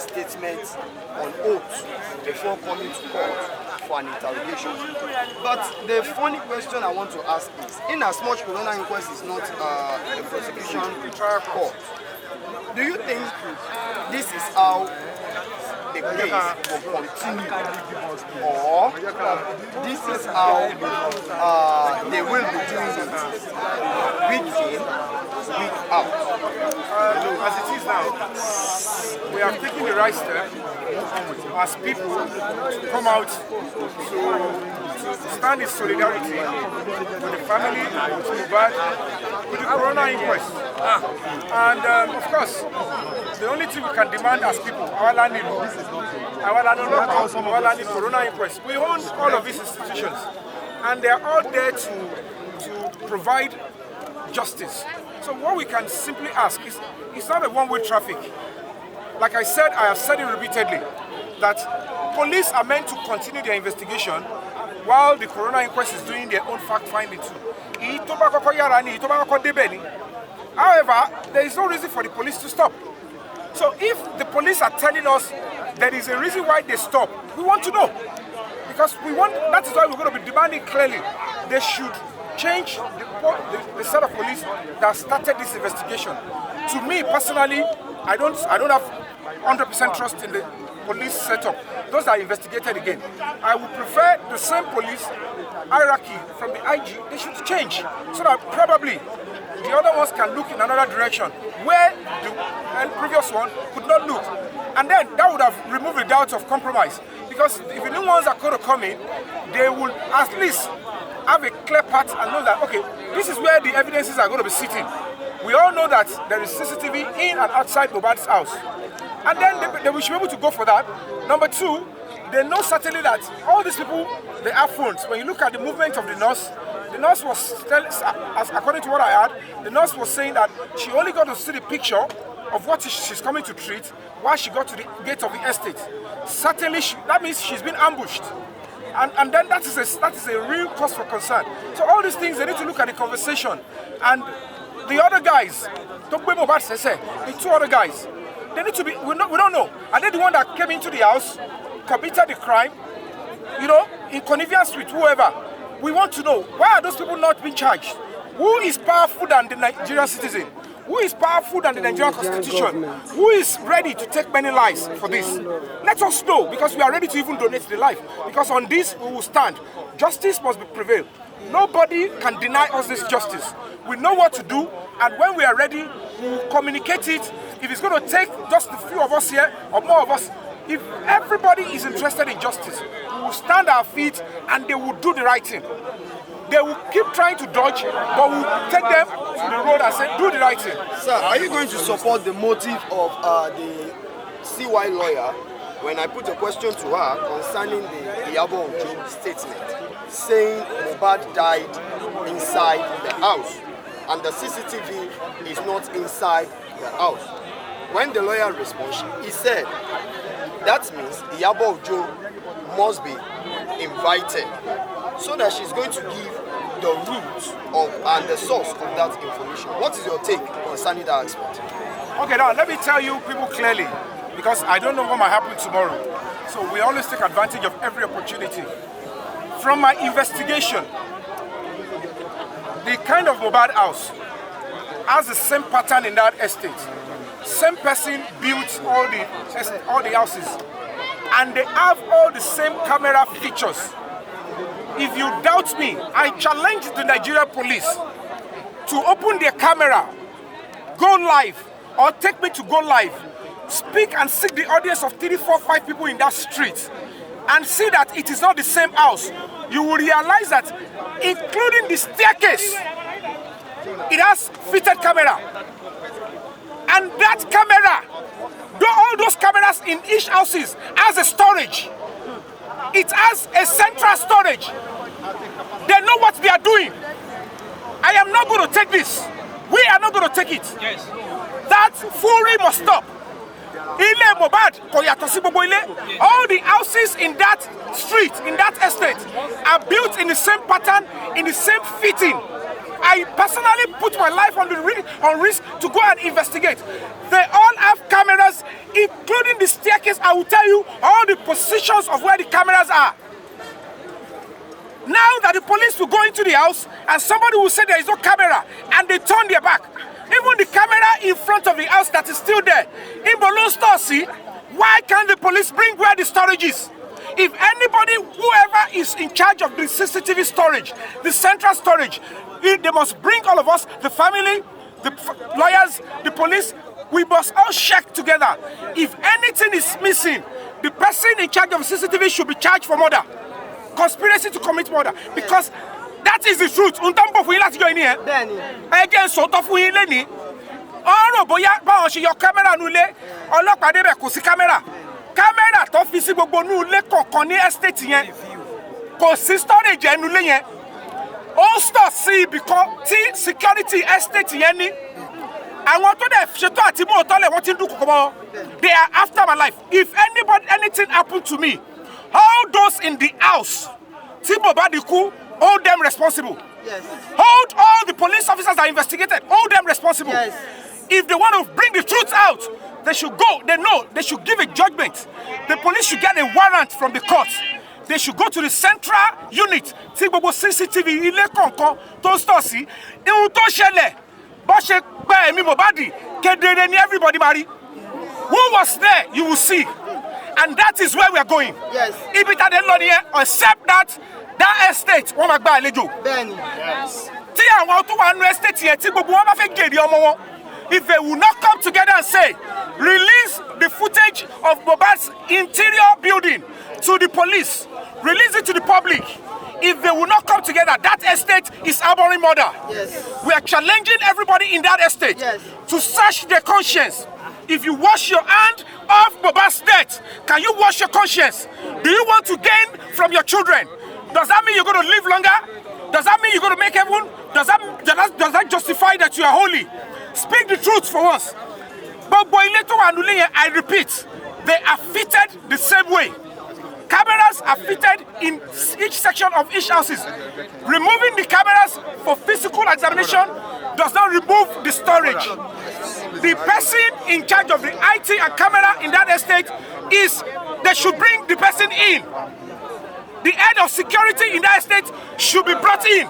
statement on oath before coming to court for an interrogation. But the funny question I want to ask is, in as much coroner inquest is not a prosecution trial court, do you think this is how the case will continue, or this is how they will be doing it week in, week out? As it is now, we have taken the right step as people to come out to stand in solidarity with the family, with Mohbad, with the corona inquest. And of course, the only thing we can demand as people, our land corona inquest, we own all of these institutions, and they are all there to provide justice. So what we can simply ask is, it's not a one-way traffic. Like I said, I have said it repeatedly, that police are meant to continue their investigation while the corona inquest is doing their own fact-finding too. However, there is no reason for the police to stop. So if the police are telling us there is a reason why they stop, we want to know. Because that is why we're going to be demanding clearly they should change the set of police that started this investigation. To me personally, I don't have 100% trust in the police setup. Those that investigated again. I would prefer the same police hierarchy from the IG, they should change, so that probably the other ones can look in another direction where the previous one could not look. And then that would have removed the doubt of compromise. Because if the new ones are going to come in, they will at least have a clear path and know that, okay, this is where the evidences are going to be sitting. We all know that there is CCTV in and outside Mohbad's house. And then they should be able to go for that. Number two, they know certainly that all these people, they have phones. When you look at the movement of the nurse was, according to what I heard, the nurse was saying that she only got to see the picture of what she's coming to treat while she got to the gate of the estate. Certainly, that means she's been ambushed. And then that is a real cause for concern. So all these things, they need to look at the conversation. And the other guys, the two other guys, they need to be, we don't know. Are they the one that came into the house, committed the crime, in connivance with whoever? We want to know, why are those people not being charged? Who is powerful than the Nigerian citizen? Who is powerful than the Nigerian constitution? Who is ready to take many lives for this? Let us know, because we are ready to even donate the life. Because on this, we will stand. Justice must prevail. Nobody can deny us this justice. We know what to do, and when we are ready, we will communicate it. If it's going to take just a few of us here, or more of us, if everybody is interested in justice, we will stand our feet and they will do the right thing. They will keep trying to dodge, but we will take them to the road and say, do the right thing. Sir, are you going to support the motive of the CY lawyer when I put a question to her concerning the Iyabo Ojo statement, saying Mohbad died inside the house and the CCTV is not inside the house? When the lawyer responds, he said, that means Iyabo Ojo must be invited, so that she's going to give the root and the source of that information. What is your take concerning that aspect? Okay, now let me tell you people clearly, because I don't know what might happen tomorrow. So we always take advantage of every opportunity. From my investigation, the kind of Mohbad house has the same pattern in that estate. Same person built all the houses, and they have all the same camera features. If you doubt me, I challenge the Nigerian police to open their camera, go live, or take me to go live, speak and seek the audience of 3, 4, 5 people in that street, and see that it is not the same house. You will realize that, including the staircase, it has fitted camera. And that camera, all those cameras in each house has a storage. It has a central storage. They know what they are doing. I am not going to take this. We are not going to take it. Yes. That foolery must stop. Ile Mohbad, all the houses in that street, in that estate, are built in the same pattern, in the same fitting. I personally put my life on risk to go and investigate. They all have cameras, including the staircase. that case, I will tell you all the positions of where the cameras are. Now that the police will go into the house and somebody will say there is no camera and they turn their back. Even the camera in front of the house that is still there. In Bolon store, see, why can't the police bring where the storage is? If anybody, whoever is in charge of the CCTV storage, the central storage, they must bring all of us, the family, the lawyers, the police. We must all check together. If anything is missing, the person in charge of the CCTV should be charged for murder. Conspiracy to commit murder. Because that is the truth. Untambo for you last join here. Again, sort of we leni. Oh no, boya, ba on your camera nule. Ọlọ́pàá débẹ̀ kò sí camera. Camera tó fi sí gbogbo nule kọ̀ọ̀kan ní estate yẹn. Kò sí storage ẹnu lé yẹn. Ó store sí because tí security estate yẹn ní. Àwọn tó dẹ̀ ṣètò àti mú ọ̀tọ́lẹ̀ wọ́n ti ń dúnkù kọ́mọ́. They are after my life. If anything happened to me, all those in the house, tí Mohbad kú, hold them responsible. Yes. Hold all the police officers that investigated, hold them responsible. Yes. If they want to bring the truth out, they should go. They know they should give a judgment. The police should get a warrant from the court. They should go to the central unit. Tí gbogbo CCTV ilé kọ̀ọ̀kan tó store sí. Ihun tó ṣẹlẹ̀, bó ṣe pé ẹ̀mí Mohbad, kedere ni everybody marry. Who was there, you will see. And that is where we are going. Yes. Ibi tá dé lọ nìyẹn, except that estate wọ́n máa gba àlejò. Bẹ́ẹ̀ni. Yes. Tí àwọn tó wà nínú estate yẹn tí gbogbo wọn bá fẹ́ gèrè ọmọ wọn, if they will not come together and say, release the footage of Mohbad's interior building to the police, release it to the public. If they will not come together, that estate is harboring murder. Yes. We are challenging everybody in that estate to search their conscience. If you wash your hand off Mohbad's death, can you wash your conscience? Do you want to gain from your children? Does that mean you're going to live longer? Does that mean you're going to make heaven? Does that justify that you are holy? Speak the truth for once. But I repeat, they are fitted the same way. Cameras are fitted in each section of each houses. Removing the cameras for physical examination does not remove the storage. The person in charge of the IT and camera in that estate they should bring the person in. The head of security in that estate should be brought in.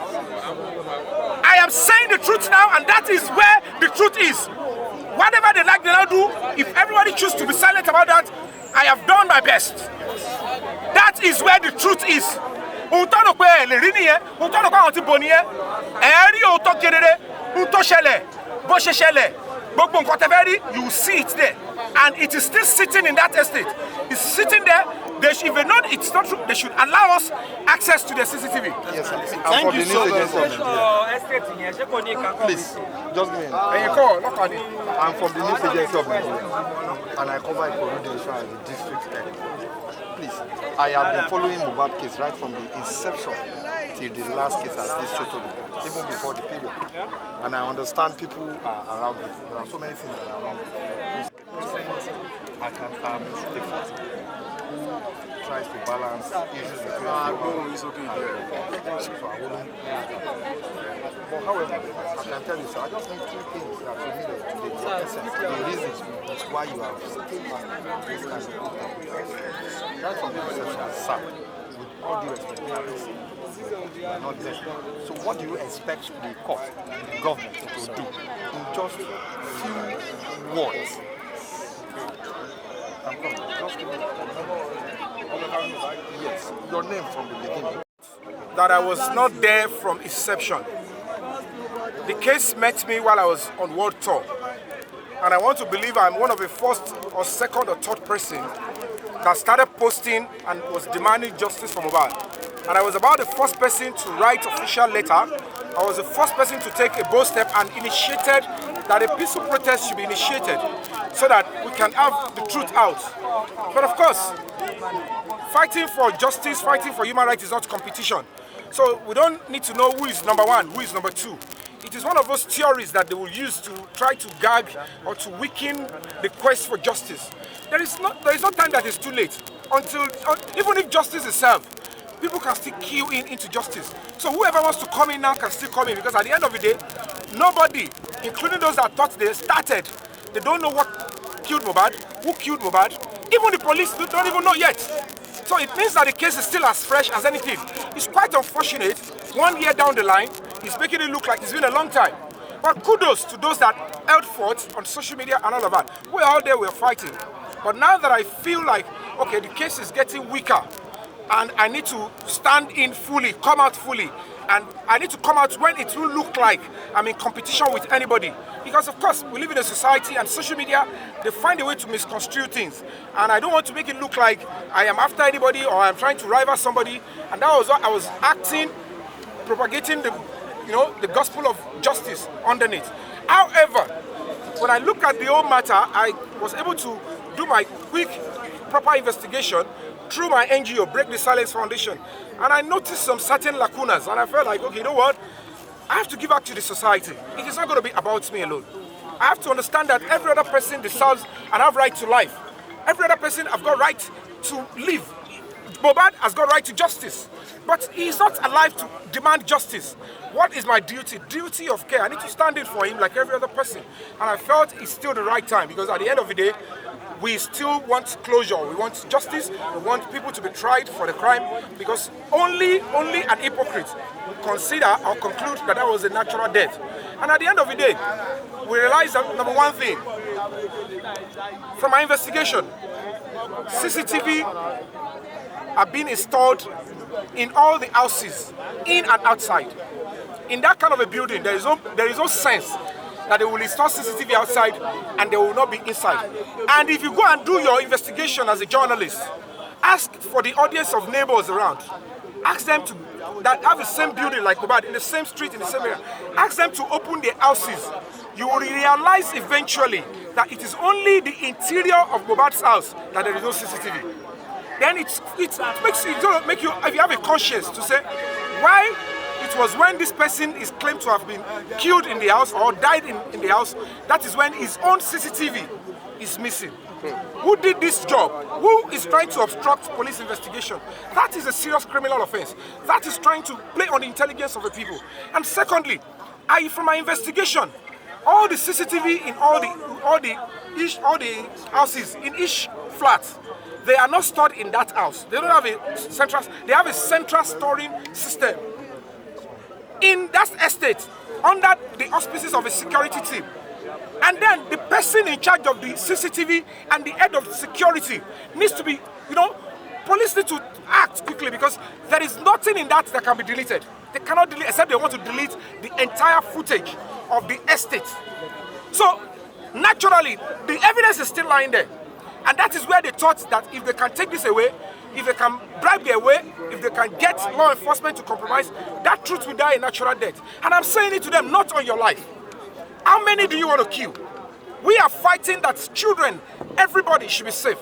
I am saying the truth now, and that is where the truth is. Whatever they like, they now do. If everybody chooses to be silent about that, I have done my best. That is where the truth is. You see it there, and it is still sitting in that estate. It's sitting there. If they know it's not true, they should allow us access to the CCTV. Yes, sir. Thank you so much. Please, just give me. I'm from the news agency of Nigeria, and I cover Ikorodu as the district head. Please, I have been following Mohbad case right from the inception till the last case at this Chotoli, even before the period. And I understand people are around it. There are so many things that are around it. I can't take it. Who tries to balance issues between so I wouldn't. But however, I can tell you, sir, I just need two things that you needed to the essence, the reasons why you have stayed back this kind of thing. Right from the reception, sir, with all due respect, you are not there. So what do you expect the court, the government to do in just few words? I'm coming. Just give me yes, your name from the beginning. That I was not there from inception. The case met me while I was on world tour. And I want to believe I'm one of the first or second or third person that started posting and was demanding justice for Mohbad. And I was about the first person to write official letter. I was the first person to take a bold step and initiated that a peaceful protest should be initiated so that we can have the truth out. But of course, fighting for justice, fighting for human rights is not competition. So we don't need to know who is number one, who is number two. It is one of those theories that they will use to try to gag or to weaken the quest for justice. There is no time that is too late. Even if justice is served, people can still queue into justice. So whoever wants to come in now can still come in, because at the end of the day, nobody, including those that thought they started, they don't know what killed Mohbad, who killed Mohbad, Even the police don't even know yet. So it means that the case is still as fresh as anything. It's quite unfortunate. 1 year down the line, it's making it look like it's been a long time. But kudos to those that held forth on social media and all of that. We're out there, we're fighting. But now that I feel like, okay, the case is getting weaker, and I need to stand in fully, come out fully, and I need to come out when it will look like I'm in competition with anybody. Because of course, we live in a society and social media, they find a way to misconstrue things. And I don't want to make it look like I am after anybody or I'm trying to rival somebody. And that was what I was acting, propagating the gospel of justice underneath. However, when I look at the whole matter, I was able to do my quick, proper investigation through my NGO, Break the Silence Foundation. And I noticed some certain lacunas, and I felt like, okay, you know what? I have to give back to the society. It is not going to be about me alone. I have to understand that every other person deserves and have right to life. Every other person have got right to live. Mohbad has got right to justice. But he is not alive to demand justice. What is my duty? Duty of care. I need to stand in for him like every other person. And I felt it's still the right time, because at the end of the day, we still want closure. We want justice. We want people to be tried for the crime, because only an hypocrite would consider or conclude that that was a natural death. And at the end of the day, we realized that, number one thing, from my investigation, CCTV are being installed in all the houses, in and outside. In that kind of a building, there is no sense that they will install CCTV outside and they will not be inside. And if you go and do your investigation as a journalist, ask for the audience of neighbors around. Ask them to that have the same building like Mohbad, in the same street, in the same area. Ask them to open their houses. You will realize eventually that it is only the interior of Mohbad's house that there is no CCTV. Then it makes you, if you have a conscience, to say why it was when this person is claimed to have been killed in the house or died in the house, that is when his own CCTV is missing. Who did this job? Who is trying to obstruct police investigation? That is a serious criminal offense. That is trying to play on the intelligence of the people. And secondly, from my investigation, all the CCTV in all the houses in each flat, they are not stored in that house. They don't have a central. They have a central storing system in that estate under the auspices of a security team. And then the person in charge of the CCTV and the head of security needs to be, police need to act quickly, because there is nothing in that can be deleted. They cannot delete, except they want to delete the entire footage of the estate. So naturally, the evidence is still lying there. And that is where they thought that if they can take this away, if they can bribe their way, if they can get law enforcement to compromise, that truth will die a natural death. And I'm saying it to them, not on your life. How many do you want to kill? We are fighting that children, everybody should be safe.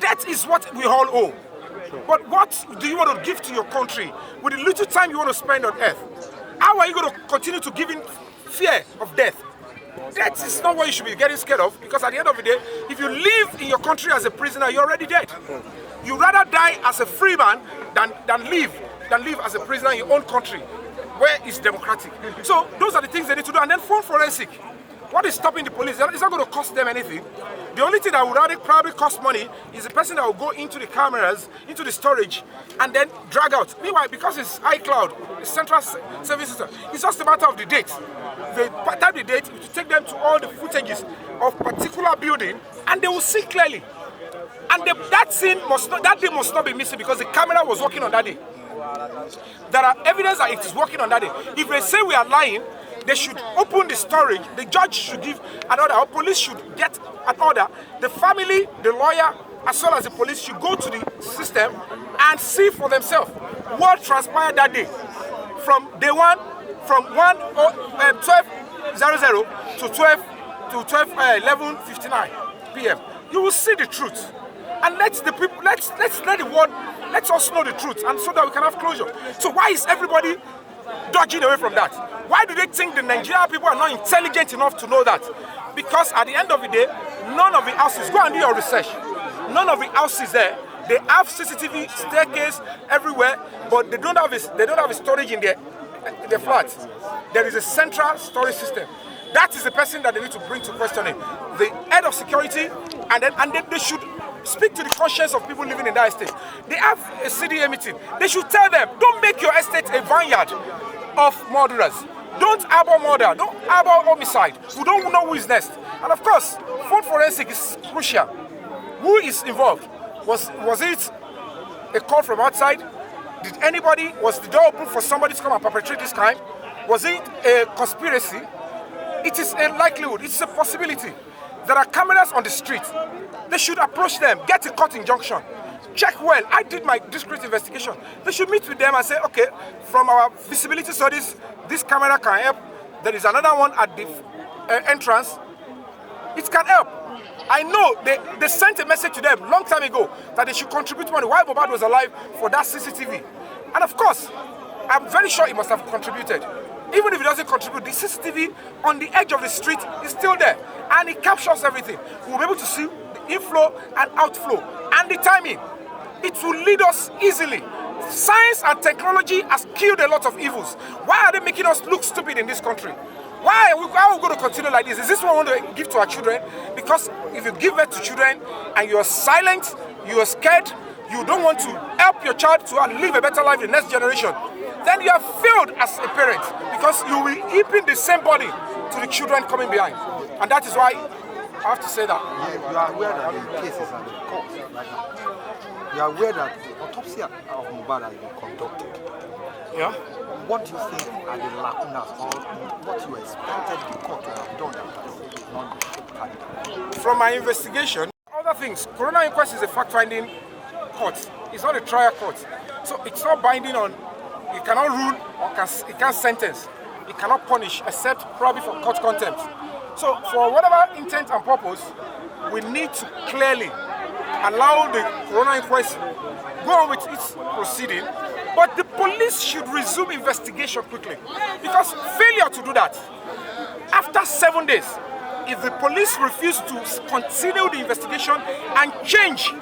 That is what we all owe. But what do you want to give to your country with the little time you want to spend on earth? How are you going to continue to give in fear of death? That is not what you should be getting scared of, because at the end of the day, if you live in your country as a prisoner, you're already dead. You rather die as a free man than live as a prisoner in your own country, where it's democratic. So those are the things they need to do. And then phone forensic. What is stopping the police? It's not going to cost them anything. The only thing that would probably cost money is the person that will go into the cameras, into the storage, and then drag out. Meanwhile, because it's iCloud, it's central service system, it's just a matter of the date. They type the date, to take them to all the footages of particular building, and they will see clearly. And that day must not be missing, because the camera was working on that day. There are evidence that it is working on that day. If they say we are lying, they should open the storage, the judge should give an order, or police should get an order. The family, the lawyer, as well as the police should go to the system and see for themselves what transpired that day. From day one, from 12:00 to 11:59 p.m. You will see the truth. And let the people, let's let the world, let us know the truth, and so that we can have closure. So why is everybody dodging away from that? Why do they think the Nigerian people are not intelligent enough to know that? Because at the end of the day, none of the houses, go and do your research, none of the houses there, they have CCTV staircase everywhere, but they don't have a storage in their flats. There is a central storage system. That is the person that they need to bring to questioning. The head of security, and then they should speak to the conscience of people living in that estate. They have a CDA meeting. They should tell them, don't make your estate a vineyard of murderers. Don't harbor murder. Don't harbor homicide. We don't know who is next. And of course, food forensic is crucial. Who is involved? Was it a call from outside? Was the door open for somebody to come and perpetrate this crime? Was it a conspiracy? It is a likelihood. It's a possibility. There are cameras on the street. They should approach them, get a court injunction. Check well. I did my discreet investigation. They should meet with them and say, okay, from our visibility studies, this camera can help. There is another one at the entrance. It can help. I know they sent a message to them long time ago that they should contribute money while Mohbad was alive for that CCTV. And of course, I'm very sure he must have contributed. Even if he doesn't contribute, the CCTV on the edge of the street is still there. And it captures everything. We'll be able to see the inflow and outflow and the timing. It will lead us easily. Science and technology has killed a lot of evils. Why are they making us look stupid in this country? Why are we going to continue like this? Is this what we want to give to our children? Because if you give birth to children and you are silent, you are scared, you don't want to help your child to live a better life in the next generation, then you have failed as a parent because you will heaping the same body to the children coming behind. And that is why I have to say that. Yeah, you are aware that the case is at the court right now. You are aware that the autopsy of Mohbad has been conducted. Yeah. What do you think are the lacunas or what you expected the court to have done that has not been carried out? From my investigation, other things, coroner inquest is a fact-finding court. It's not a trial court. So it's not binding on, it cannot rule or it can't sentence. It cannot punish except probably for court contempt. So for whatever intent and purpose, we need to clearly allow the coroner inquest go on with its proceeding. But the police should resume investigation quickly. Because failure to do that, after 7 days, if the police refuse to continue the investigation and change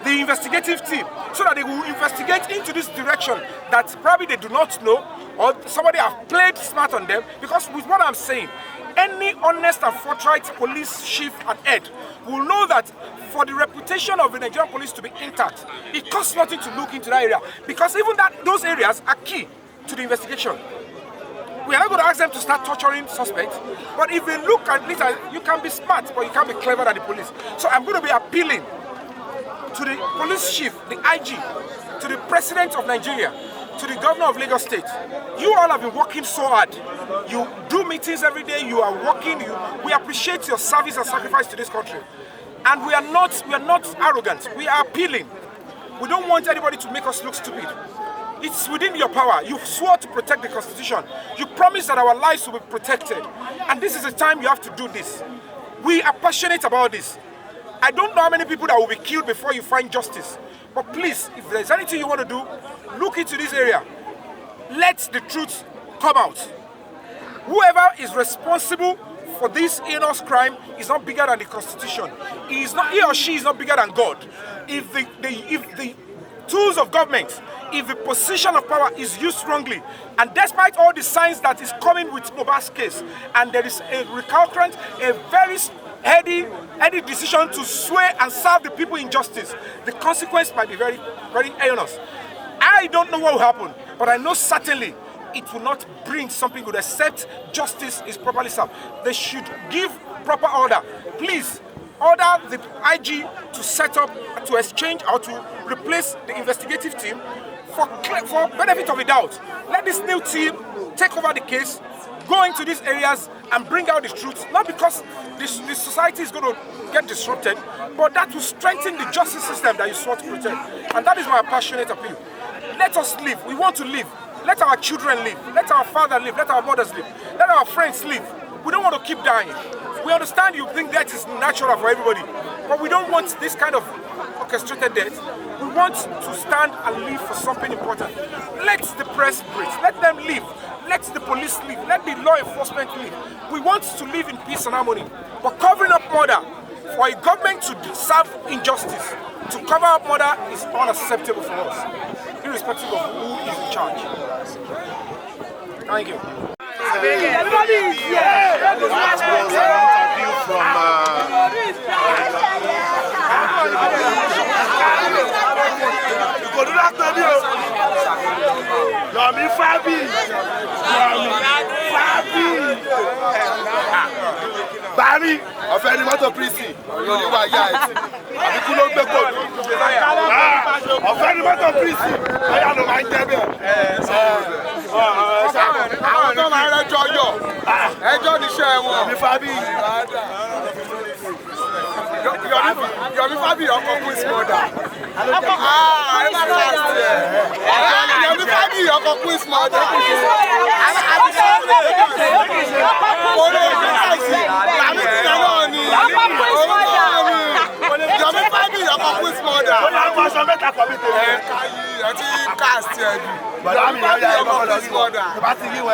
the investigative team so that they will investigate into this direction that probably they do not know or somebody have played smart on them, because with what I'm saying, any honest and forthright police chief and head will know that for the reputation of the Nigerian police to be intact, it costs nothing to look into that area, because even those areas are key to the investigation. We are not going to ask them to start torturing suspects, but if they look at it, you can be smart, but you can't be clever than the police. So I'm going to be appealing to the police chief, the IG, to the president of Nigeria, to the governor of Lagos State. You all have been working so hard. You do meetings every day, you are working, we appreciate your service and sacrifice to this country. And we are not arrogant, we are appealing. We don't want anybody to make us look stupid. It's within your power. You swore to protect the Constitution. You promised that our lives will be protected. And this is the time you have to do this. We are passionate about this. I don't know how many people that will be killed before you find justice. But please, if there's anything you want to do, look into this area. Let the truth come out. Whoever is responsible for this heinous crime is not bigger than the Constitution. He or she is not bigger than God. If the tools of government, if the position of power is used wrongly, and despite all the signs that is coming with Mohbad's case, and there is a recalcitrant, a very heady decision to sway and serve the people in justice, the consequence might be very, very heinous. I don't know what will happen, but I know certainly it will not bring something good except justice is properly served. They should give proper order. Please, order the IG to set up, to exchange or to replace the investigative team for benefit of the doubt. Let this new team take over the case, go into these areas and bring out the truth, not because this society is going to get disrupted, but that will strengthen the justice system that you sought to protect. And that is my passionate appeal. Let us live. We want to live. Let our children live. Let our father live. Let our mothers live. Let our friends live. We don't want to keep dying. We understand you think death is natural for everybody, but we don't want this kind of orchestrated death. We want to stand and live for something important. Let the press breathe. Let them live. Let the police live. Let the law enforcement live. We want to live in peace and harmony. But covering up murder, for a government to serve injustice, to cover up murder is unacceptable for us, irrespective of who is in charge. Thank you. That was an interview from Òdúrà pé ní o. Yomi Fabiyi. Bari ọ̀fẹ́ ni mọ́tò prison lórí wa yá ẹ̀ àbí kú ló gbé kóòdù. Ọ̀fẹ́ ni mọ́tò prison bóyá ló máa ń jẹ́ bẹ́ẹ̀. Àwọn tó máa ń rẹ́jọ́ yọ̀ ẹjọ́ níṣẹ́ wọn. Yomi Fabiyi. Yomi Fabiyi ọkọ̀ Queen's mother. Yomi Fabiyi ọkọ̀ Queen's mother. Yomi Fabiyi ọkọ̀ Queen's mother. Ó yà kó aṣọ mẹ́ta kọ̀ mí tèmi. Ẹ ti cast ẹ̀ jù. Yomi Fabiyi ọkọ̀ Queen's mother. Ìbá ti rí wọn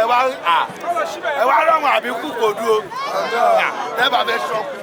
ẹ wá rọrùn àbí kú kò dúró. Ẹ bá fẹ́ ṣọ́kù.